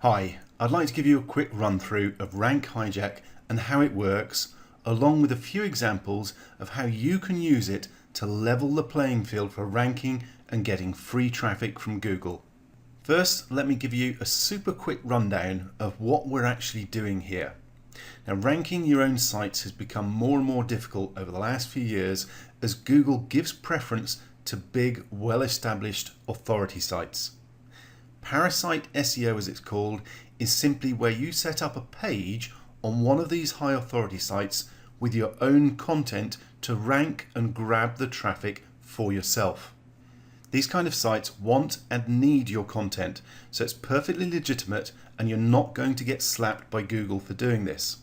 Hi, I'd like to give you a quick run through of Rank Hijack and how it works, along with a few examples of how you can use it to level the playing field for ranking and getting free traffic from Google. First, let me give you a super quick rundown of what we're actually doing here. Now, ranking your own sites has become more and more difficult over the last few years as Google gives preference to big, well-established authority sites. Parasite SEO, as it's called, is simply where you set up a page on one of these high authority sites with your own content to rank and grab the traffic for yourself. These kind of sites want and need your content, so it's perfectly legitimate and you're not going to get slapped by Google for doing this.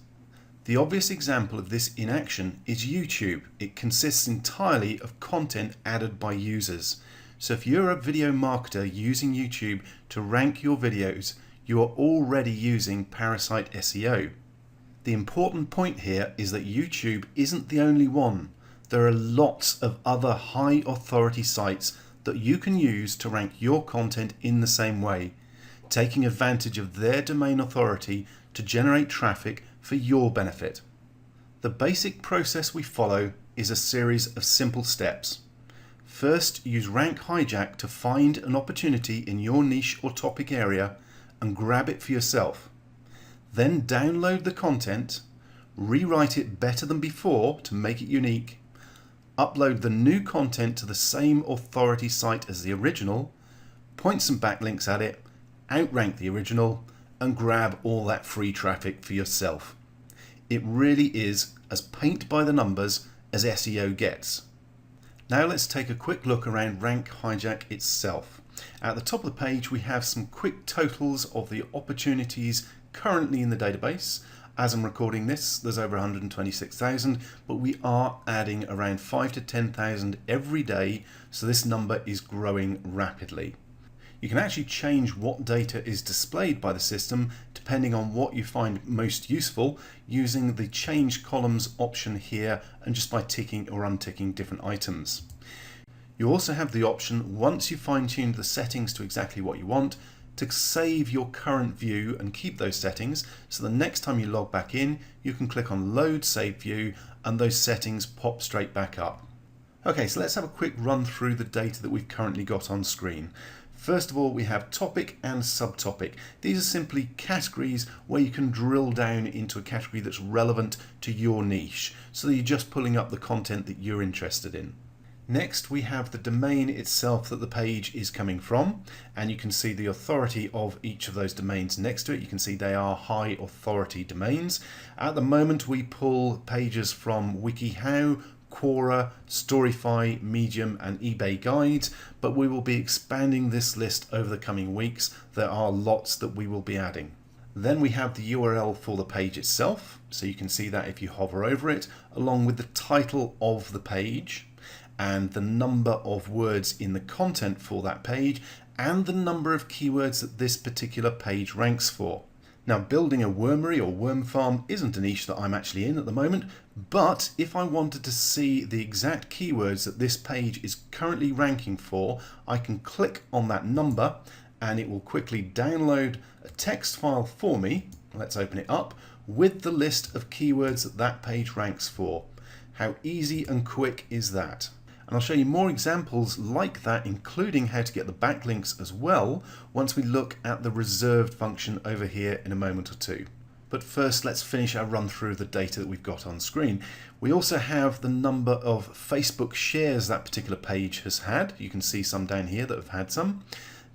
The obvious example of this in action is YouTube. It consists entirely of content added by users. So if you're a video marketer using YouTube to rank your videos, you are already using Parasite SEO. The important point here is that YouTube isn't the only one. There are lots of other high authority sites that you can use to rank your content in the same way, taking advantage of their domain authority to generate traffic for your benefit. The basic process we follow is a series of simple steps. First, use Rank Hijack to find an opportunity in your niche or topic area and grab it for yourself. Then download the content, rewrite it better than before to make it unique, upload the new content to the same authority site as the original, point some backlinks at it, outrank the original, and grab all that free traffic for yourself. It really is as paint by the numbers as SEO gets. Now let's take a quick look around Rank Hijack itself. At the top of the page we have some quick totals of the opportunities currently in the database. As I'm recording this, there's over 126,000, but we are adding around 5 to 10,000 every day, so this number is growing rapidly. You can actually change what data is displayed by the system depending on what you find most useful using the change columns option here and just by ticking or unticking different items. You also have the option, once you've fine-tuned the settings to exactly what you want, to save your current view and keep those settings, so the next time you log back in you can click on Load Saved View and those settings pop straight back up. Okay, so let's have a quick run through the data that we've currently got on screen. First of all, we have topic and subtopic. These are simply categories where you can drill down into a category that's relevant to your niche, so that you're just pulling up the content that you're interested in. Next, we have the domain itself that the page is coming from, and you can see the authority of each of those domains next to it. You can see they are high authority domains. At the moment, we pull pages from WikiHow, Quora, Storyfy, Medium and eBay Guides, but we will be expanding this list over the coming weeks. There are lots that we will be adding. Then we have the URL for the page itself, so you can see that if you hover over it, along with the title of the page and the number of words in the content for that page and the number of keywords that this particular page ranks for. Now, building a wormery or worm farm isn't a niche that I'm actually in at the moment, but if I wanted to see the exact keywords that this page is currently ranking for, I can click on that number and it will quickly download a text file for me. Let's open it up with the list of keywords that that page ranks for. How easy and quick is that? And I'll show you more examples like that, including how to get the backlinks as well, once we look at the reserved function over here in a moment or two. But first, let's finish our run through the data that we've got on screen. We also have the number of Facebook shares that particular page has had. You can see some down here that have had some.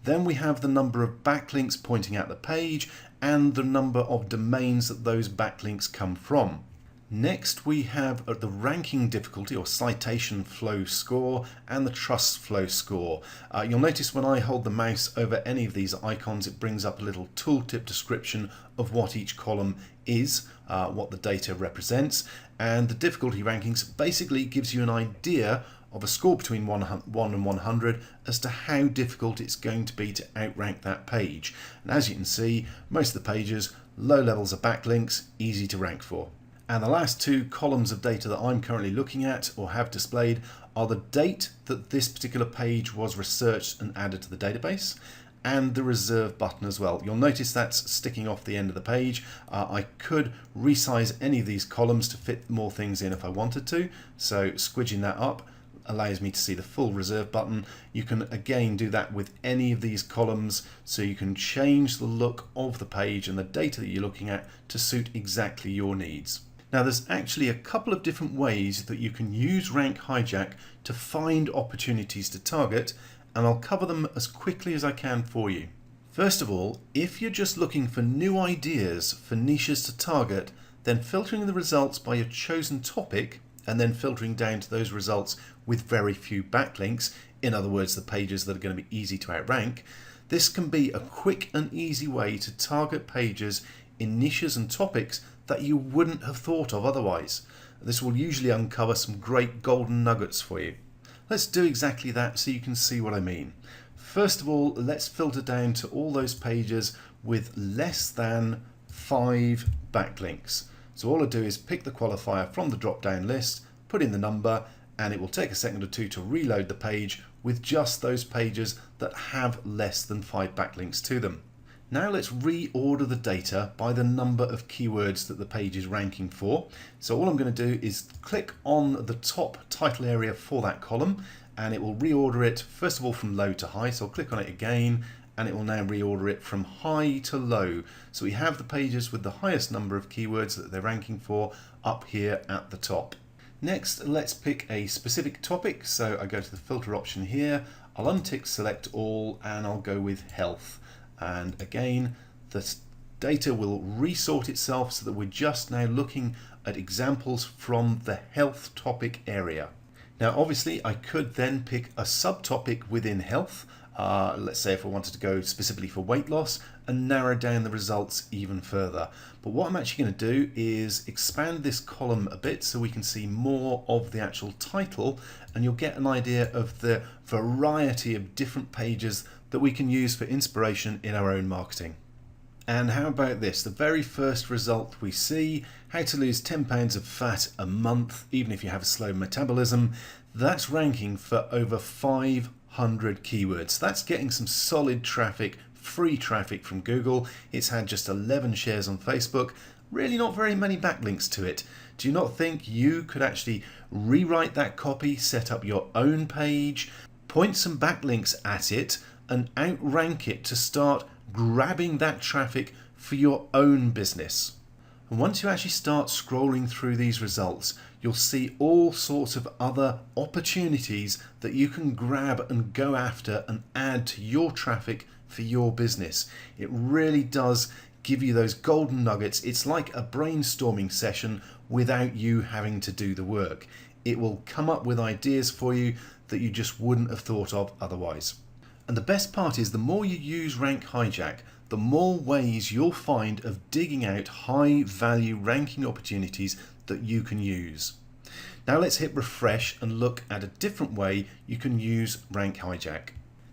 Then we have the number of backlinks pointing at the page and the number of domains that those backlinks come from. Next, we have the ranking difficulty or citation flow score and the trust flow score. You'll notice when I hold the mouse over any of these icons, it brings up a little tooltip description of what each column is, what the data represents, and the difficulty rankings basically gives you an idea of a score between 1 and 100 as to how difficult it's going to be to outrank that page. And as you can see, most of the pages, low levels of backlinks, easy to rank for. And the last two columns of data that I'm currently looking at or have displayed are the date that this particular page was researched and added to the database and the reserve button as well. You'll notice that's sticking off the end of the page. I could resize any of these columns to fit more things in if I wanted to, so squidging that up allows me to see the full reserve button. You can again do that with any of these columns, so you can change the look of the page and the data that you're looking at to suit exactly your needs. Now there's actually a couple of different ways that you can use Rank Hijack to find opportunities to target, and I'll cover them as quickly as I can for you. First of all, if you're just looking for new ideas for niches to target, then filtering the results by your chosen topic and then filtering down to those results with very few backlinks, in other words the pages that are going to be easy to outrank, this can be a quick and easy way to target pages in niches and topics that you wouldn't have thought of otherwise. This will usually uncover some great golden nuggets for you. Let's do exactly that so you can see what I mean. First of all, let's filter down to all those pages with less than 5 backlinks. So all I do is pick the qualifier from the drop down list, put in the number, and it will take a second or two to reload the page with just those pages that have less than 5 backlinks to them. Now let's reorder the data by the number of keywords that the page is ranking for. So all I'm going to do is click on the top title area for that column, and it will reorder it first of all from low to high. So I'll click on it again, and it will now reorder it from high to low. So we have the pages with the highest number of keywords that they're ranking for up here at the top. Next, let's pick a specific topic. So I go to the filter option here, I'll untick select all, and I'll go with health. And again, the data will resort itself so that we're just now looking at examples from the health topic area. Now obviously I could then pick a subtopic within health. Let's say if I wanted to go specifically for weight loss and narrow down the results even further. But what I'm actually going to do is expand this column a bit so we can see more of the actual title, and you'll get an idea of the variety of different pages that we can use for inspiration in our own marketing. And how about this? The very first result we see, how to lose 10 pounds of fat a month, even if you have a slow metabolism. That's ranking for over 500 keywords. That's getting some solid traffic, free traffic from Google. It's had just 11 shares on Facebook, really not very many backlinks to it. Do you not think you could actually rewrite that copy, set up your own page, point some backlinks at it, and outrank it to start grabbing that traffic for your own business? And once you actually start scrolling through these results, you'll see all sorts of other opportunities that you can grab and go after and add to your traffic for your business. It really does give you those golden nuggets. It's like a brainstorming session without you having to do the work. It will come up with ideas for you that you just wouldn't have thought of otherwise. And the best part is, the more you use Rank Hijack, the more ways you'll find of digging out high value ranking opportunities that you can use. Now let's hit refresh and look at a different way you can use Rank Hijack.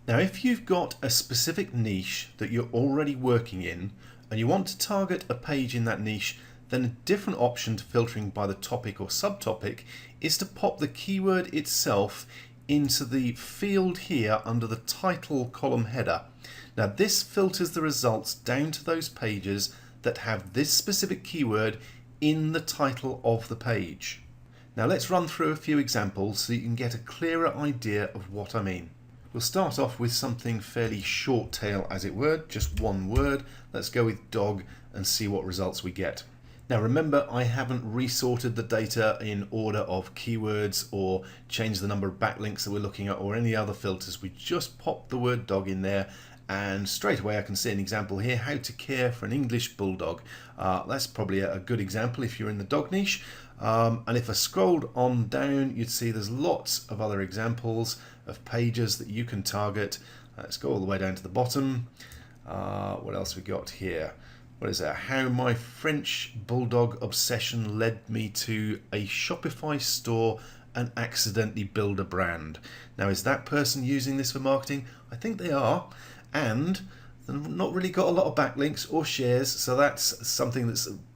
Now if you've got a specific niche that you're already working in and you want to target a page in that niche, then a different option to filtering by the topic or subtopic is to pop the keyword itself into the field here under the title column header. Now this filters the results down to those pages that have this specific keyword in the title of the page. Now let's run through a few examples so you can get a clearer idea of what I mean. We'll start off with something fairly short tail, as it were, just one word. Let's go with dog and see what results we get. Now remember, I haven't resorted the data in order of keywords or changed the number of backlinks that we're looking at or any other filters. We just popped the word dog in there, and straight away I can see an example here, how to care for an English bulldog. That's probably a good example if you're in the dog niche. And if I scrolled on down, you'd see there's lots of other examples of pages that you can target. Let's go all the way down to the bottom. What else we got here? What is that? How my French bulldog obsession led me to a Shopify store and accidentally build a brand. Now, is that person using this for marketing? I think they are, and they've not really got a lot of backlinks or shares, so that's something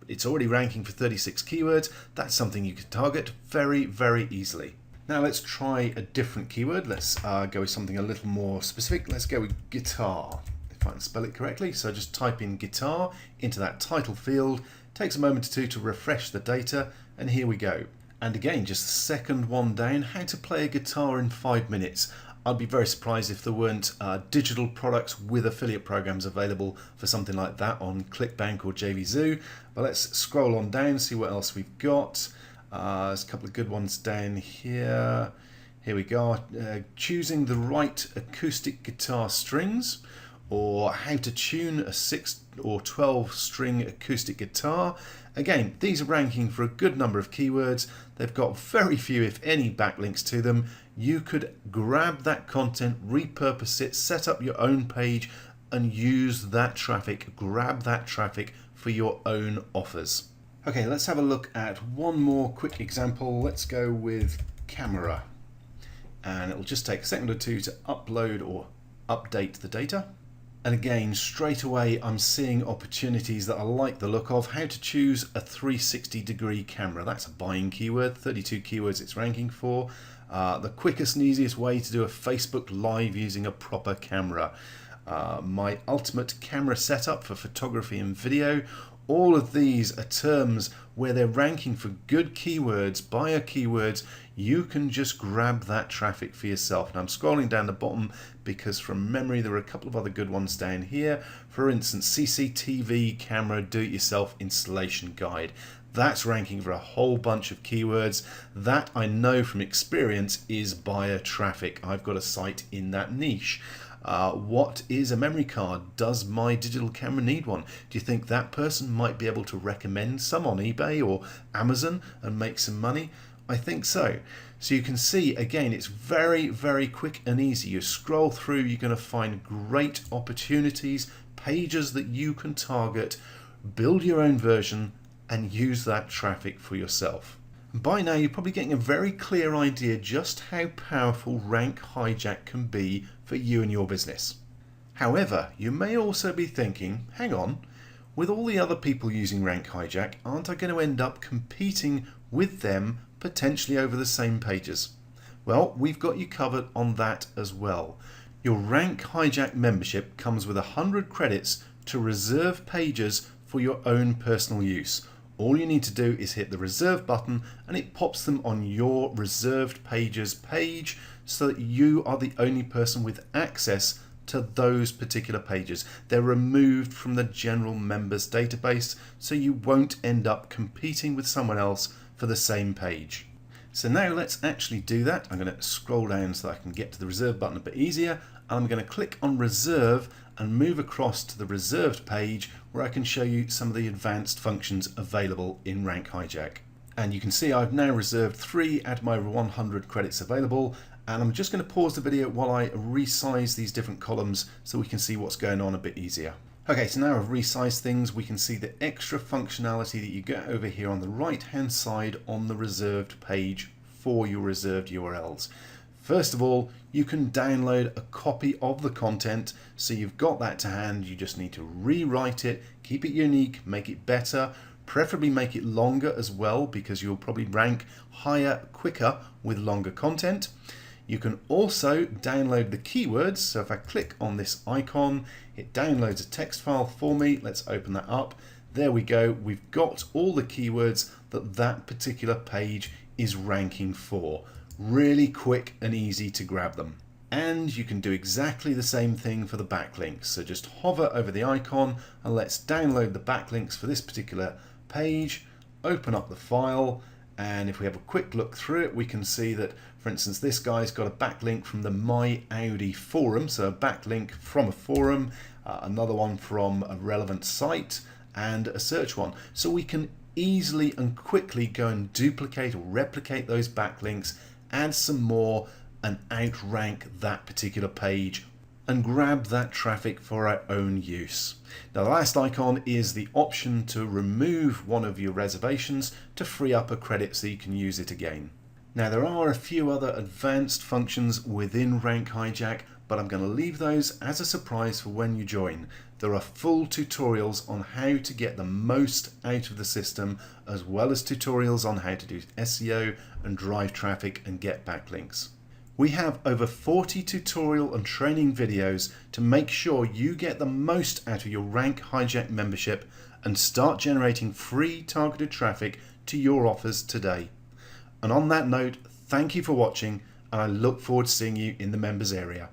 it's already ranking for 36 keywords. That's something you can target very, very easily. Now let's try a different keyword. Let's go with something a little more specific. Let's go with guitar. if I can spell it correctly. So just type in guitar into that title field. Takes a moment or two to refresh the data, and here we go. And again, just the second one down, how to play a guitar in 5 minutes. I'd be very surprised if there weren't digital products with affiliate programs available for something like that on ClickBank or JVZoo. But let's scroll on down, see what else we've got. There's a couple of good ones down here. Here we go. Choosing the right acoustic guitar strings, or how to tune a 6 or 12 string acoustic guitar. Again, these are ranking for a good number of keywords. They've got very few, if any, backlinks to them. You could grab that content, repurpose it, set up your own page, and use that traffic, grab that traffic for your own offers. Okay, let's have a look at one more quick example. Let's go with camera. And it'll just take a second or two to upload or update the data. And again, straight away, I'm seeing opportunities that I like the look of. How to choose a 360-degree camera. That's a buying keyword, 32 keywords it's ranking for. The quickest and easiest way to do a Facebook Live using a proper camera. My ultimate camera setup for photography and video. All of these are terms where they're ranking for good keywords, buyer keywords. You can just grab that traffic for yourself. Now I'm scrolling down the bottom because from memory there are a couple of other good ones down here. For instance, CCTV camera do-it-yourself installation guide. That's ranking for a whole bunch of keywords. That I know from experience is buyer traffic. I've got a site in that niche. What is a memory card? Does my digital camera need one? Do you think that person might be able to recommend some on eBay or Amazon and make some money? I think so. So you can see, again, it's very, very quick and easy. You scroll through, you're going to find great opportunities, pages that you can target, build your own version, and use that traffic for yourself. By now, you're probably getting a very clear idea just how powerful Rank Hijack can be for you and your business. However, you may also be thinking, hang on, with all the other people using Rank Hijack, aren't I going to end up competing with them potentially over the same pages? Well, we've got you covered on that as well. Your Rank Hijack membership comes with 100 credits to reserve pages for your own personal use. All you need to do is hit the reserve button and it pops them on your reserved pages page so that you are the only person with access to those particular pages. They're removed from the general members database so you won't end up competing with someone else for the same page. So now let's actually do that. I'm going to scroll down so that I can get to the reserve button a bit easier. And I'm going to click on reserve and move across to the reserved page where I can show you some of the advanced functions available in Rank Hijack. And you can see I've now reserved 3 out of my 100 credits available, and I'm just going to pause the video while I resize these different columns so we can see what's going on a bit easier. Okay, so now I've resized things, we can see the extra functionality that you get over here on the right hand side on the reserved page for your reserved URLs. First of all, you can download a copy of the content, so you've got that to hand. You just need to rewrite it, keep it unique, make it better, preferably make it longer as well, because you'll probably rank higher quicker with longer content. You can also download the keywords. So if I click on this icon, it downloads a text file for me. Let's open that up. There we go. We've got all the keywords that that particular page is ranking for. Really quick and easy to grab them. And you can do exactly the same thing for the backlinks. So just hover over the icon and let's download the backlinks for this particular page, open up the file, and if we have a quick look through it, we can see that, for instance, this guy's got a backlink from the My Audi forum, so a backlink from a forum, another one from a relevant site, and a search one. So we can easily and quickly go and duplicate or replicate those backlinks, add some more, and outrank that particular page and grab that traffic for our own use. Now the last icon is the option to remove one of your reservations to free up a credit so you can use it again. Now there are a few other advanced functions within Rank Hijack, but I'm going to leave those as a surprise for when you join. There are full tutorials on how to get the most out of the system, as well as tutorials on how to do SEO and drive traffic and get backlinks. We have over 40 tutorial and training videos to make sure you get the most out of your Rank Hijack membership and start generating free targeted traffic to your offers today. And on that note, thank you for watching, and I look forward to seeing you in the members area.